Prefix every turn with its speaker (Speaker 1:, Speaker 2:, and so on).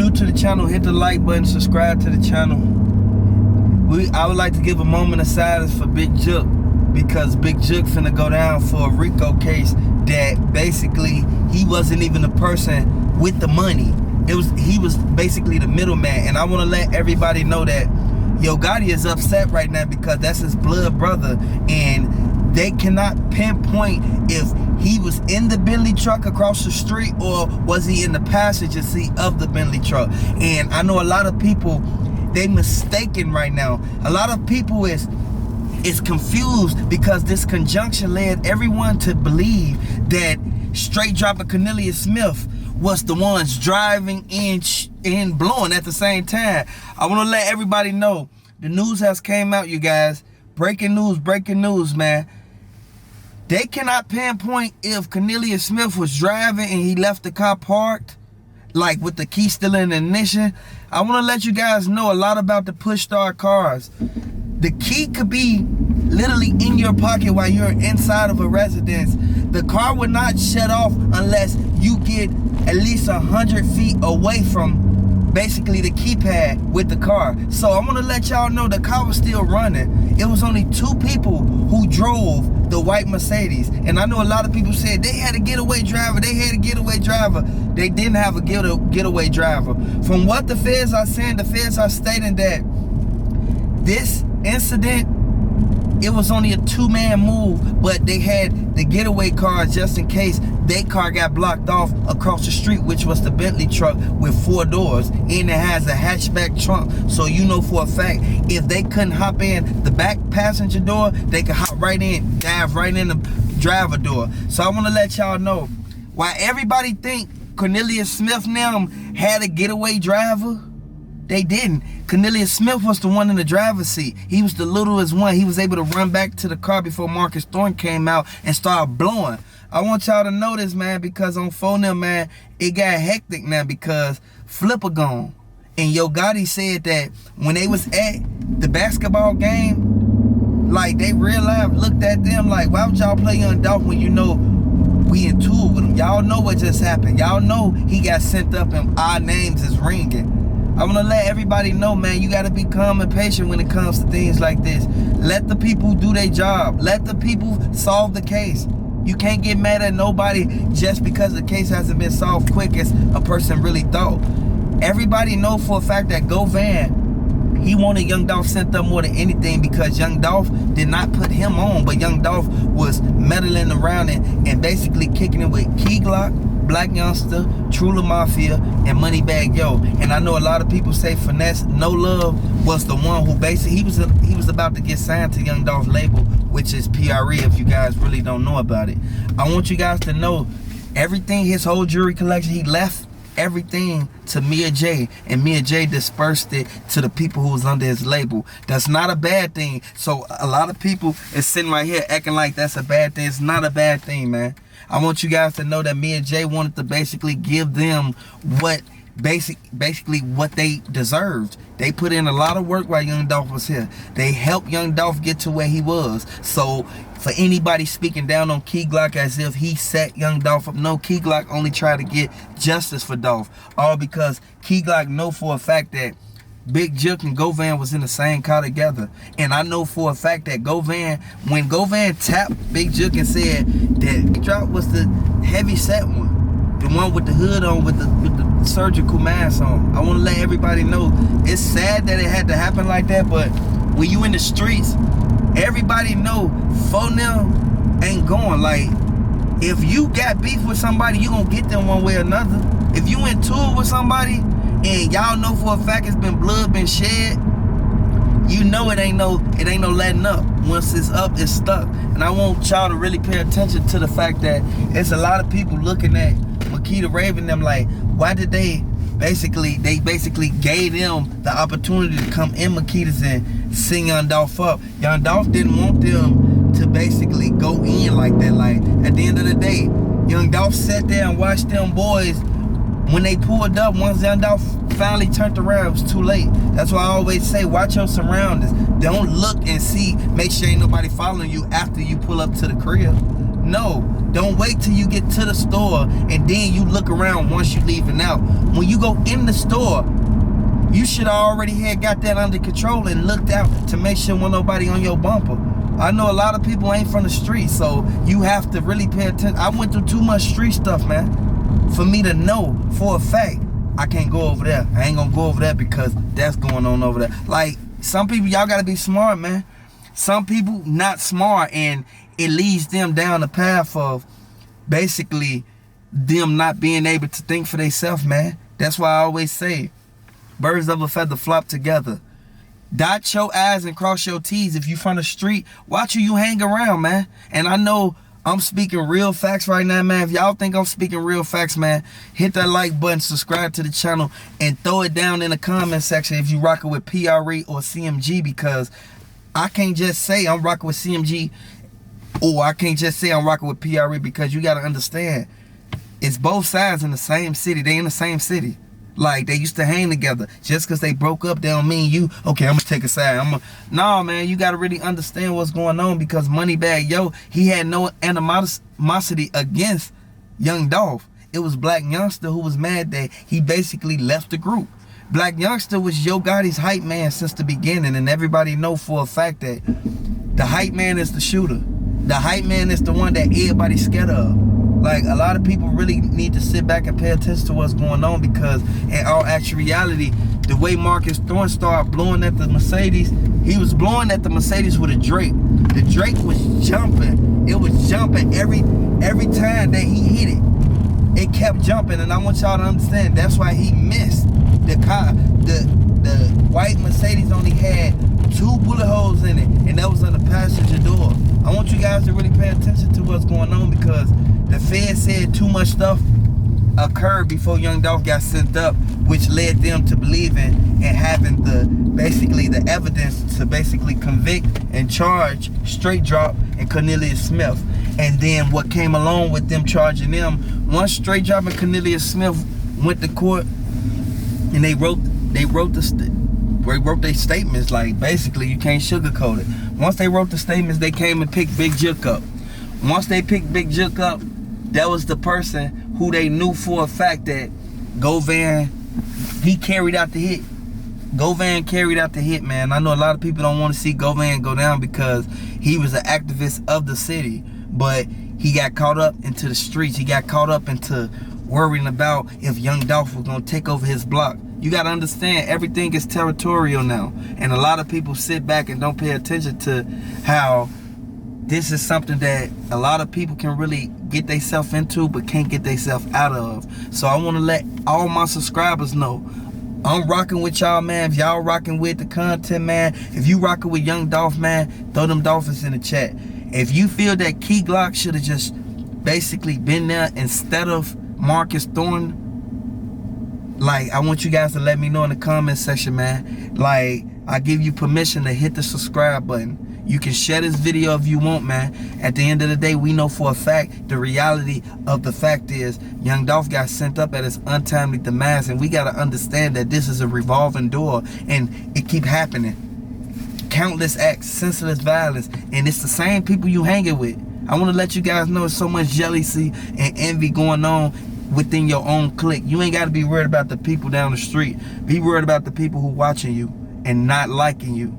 Speaker 1: new to the channel, hit the like button, subscribe to the channel. I would like to give a moment of silence for Big Jook, because Big Jook finna go down for a Rico case that basically he wasn't even the person with the money. He was basically the middleman. And I want to let everybody know that Yo Gotti is upset right now because that's his blood brother, and they cannot pinpoint if he was in the Bentley truck across the street or was he in the passenger seat of the Bentley truck. And I know a lot of people, they mistaken right now. A lot of people is confused because this conjunction led everyone to believe that Straight Dropper Cornelius Smith was the ones driving and blowing at the same time. I want to let everybody know the news has came out, you guys. Breaking news, man. They cannot pinpoint if Cornelius Smith was driving and he left the car parked, like with the key still in the ignition. I want to let you guys know a lot about the push start cars. The key could be literally in your pocket while you're inside of a residence. The car would not shut off unless you get at least 100 feet away from basically the keypad with the car. So I want to let y'all know the car was still running. It was only 2 people who drove the white Mercedes. And I know a lot of people said they had a getaway driver. They had a getaway driver. They didn't have a getaway driver. From what the feds are saying, the feds are stating that this incident, it was only a 2-man move, but they had the getaway car just in case their car got blocked off across the street, which was the Bentley truck with 4 doors, and it has a hatchback trunk. So you know for a fact, if they couldn't hop in the back passenger door, they could hop right in, dive right in the driver door. So I want to let y'all know, why everybody think Cornelius Smith now had a getaway driver, they didn't. Cornelius Smith was the one in the driver's seat. He was the littlest one. He was able to run back to the car before Marcus Thornton came out and started blowing. I want y'all to know this, man, because on phone, man, it got hectic now because Flipper gone. And Yo Gotti said that when they was at the basketball game, like they real life looked at them like, why would y'all play Young Dolph when you know we in tour with him? Y'all know what just happened. Y'all know he got sent up and our names is ringing. I want to let everybody know, man, you got to be calm and patient when it comes to things like this. Let the people do their job. Let the people solve the case. You can't get mad at nobody just because the case hasn't been solved quick as a person really thought. Everybody know for a fact that Govan, he wanted Young Dolph sent up more than anything because Young Dolph did not put him on, but Young Dolph was meddling around and basically kicking it with Key Glock, Blac Youngsta, Trula Mafia, and Moneybagg Yo. And I know a lot of people say Finesse No Love was the one who basically he was about to get signed to Young Dolph's label, which is PRE, if you guys really don't know about it. I want you guys to know everything, his whole jewelry collection, he left everything to Mia Jaye, and Mia Jaye dispersed it to the people who was under his label. That's not a bad thing. So a lot of people is sitting right here acting like that's a bad thing. It's not a bad thing, man. I want you guys to know that Mia Jaye wanted to basically give them what basically what they deserved. They put in a lot of work while Young Dolph was here. They helped Young Dolph get to where he was. So for anybody speaking down on Key Glock as if he set Young Dolph up, no, Key Glock only tried to get justice for Dolph. All because Key Glock know for a fact that Big Jook and Govan was in the same car together. And I know for a fact that when Govan tapped Big Jook and said that drop was the heavy set one, the one with the hood on, with the surgical mask on. I want to let everybody know it's sad that it had to happen like that, but when you in the streets, everybody know phone them ain't going. Like, if you got beef with somebody, you gonna get them one way or another. If you in tour with somebody and y'all know for a fact it's been blood been shed, you know it ain't no letting up. Once it's up, it's stuck. And I want y'all to really pay attention to the fact that it's a lot of people looking at Makita Raven them like, why did they basically gave them the opportunity to come in Makita's and sing Young Dolph up. Young Dolph didn't want them to basically go in like that. Like, at the end of the day, Young Dolph sat there and watched them boys. When they pulled up, once Young Dolph finally turned around, it was too late. That's why I always say, watch your surroundings. Don't look and see, make sure ain't nobody following you after you pull up to the crib. No, don't wait till you get to the store and then you look around once you leaving out. When you go in the store, you should already have got that under control and looked out to make sure when nobody on your bumper. I know a lot of people ain't from the street, so you have to really pay attention. I went through too much street stuff, man, for me to know for a fact I can't go over there. I ain't gonna go over there because that's going on over there. Like, some people, y'all gotta be smart, man. Some people not smart, and it leads them down the path of basically them not being able to think for themselves, man. That's why I always say, birds of a feather flock together. Dot your I's and cross your T's. If you from the street, watch who you hang around, man. And I know I'm speaking real facts right now, man. If y'all think I'm speaking real facts, man, hit that like button, subscribe to the channel, and throw it down in the comment section if you rocking with PRE or CMG, because I can't just say I'm rocking with CMG, or I can't just say I'm rocking with PRE, because you got to understand, it's both sides in the same city. They in the same city. Like, they used to hang together. Just because they broke up, they don't mean you, okay, I'm going to take a side. No, man, you got to really understand what's going on, because Moneybagg, yo, he had no animosity against Young Dolph. It was Blac Youngsta who was mad that he basically left the group. Blac Youngsta was Yo Gotti's hype man since the beginning, and everybody know for a fact that the hype man is the shooter. The hype man is the one that everybody's scared of. Like, a lot of people really need to sit back and pay attention to what's going on, because in all actual reality, the way Marcus Thornton started blowing at the Mercedes, he was blowing at the Mercedes with a Drake. The Drake was jumping. It was jumping every time that he hit it. It kept jumping, and I want y'all to understand that's why he missed. The car, the white Mercedes only had 2 bullet holes in it, and that was on the passenger door. I want you guys to really pay attention to what's going on, because the Fed said too much stuff occurred before Young Dolph got sent up, which led them to believing and having the evidence to basically convict and charge Straight Drop and Cornelius Smith. And then what came along with them charging them, once Straight Drop and Cornelius Smith went to court and they wrote their statements, like, basically you can't sugarcoat it. Once they wrote the statements, they came and picked Big Juke up. Once they picked Big Juke up, that was the person who they knew for a fact that Govan, he carried out the hit. Govan carried out the hit, man. I know a lot of people don't want to see Govan go down because he was an activist of the city, but he got caught up into the streets. He got caught up into worrying about if Young Dolph was going to take over his block. You got to understand, everything is territorial now. And a lot of people sit back and don't pay attention to how this is something that a lot of people can really get themselves into but can't get themselves out of. So I want to let all my subscribers know, I'm rocking with y'all, man. If y'all rocking with the content, man, if you rocking with Young Dolph, man, throw them dolphins in the chat. If you feel that Key Glock should have just basically been there instead of Marcus Thornton, like, I want you guys to let me know in the comment section, man. Like, I give you permission to hit the subscribe button. You can share this video if you want, man. At the end of the day, we know for a fact, the reality of the fact is Young Dolph got sent up at his untimely demise, and we got to understand that this is a revolving door, and it keep happening. Countless acts, senseless violence, and it's the same people you hanging with. I want to let you guys know there's so much jealousy and envy going on within your own clique. You ain't got to be worried about the people down the street. Be worried about the people who watching you and not liking you.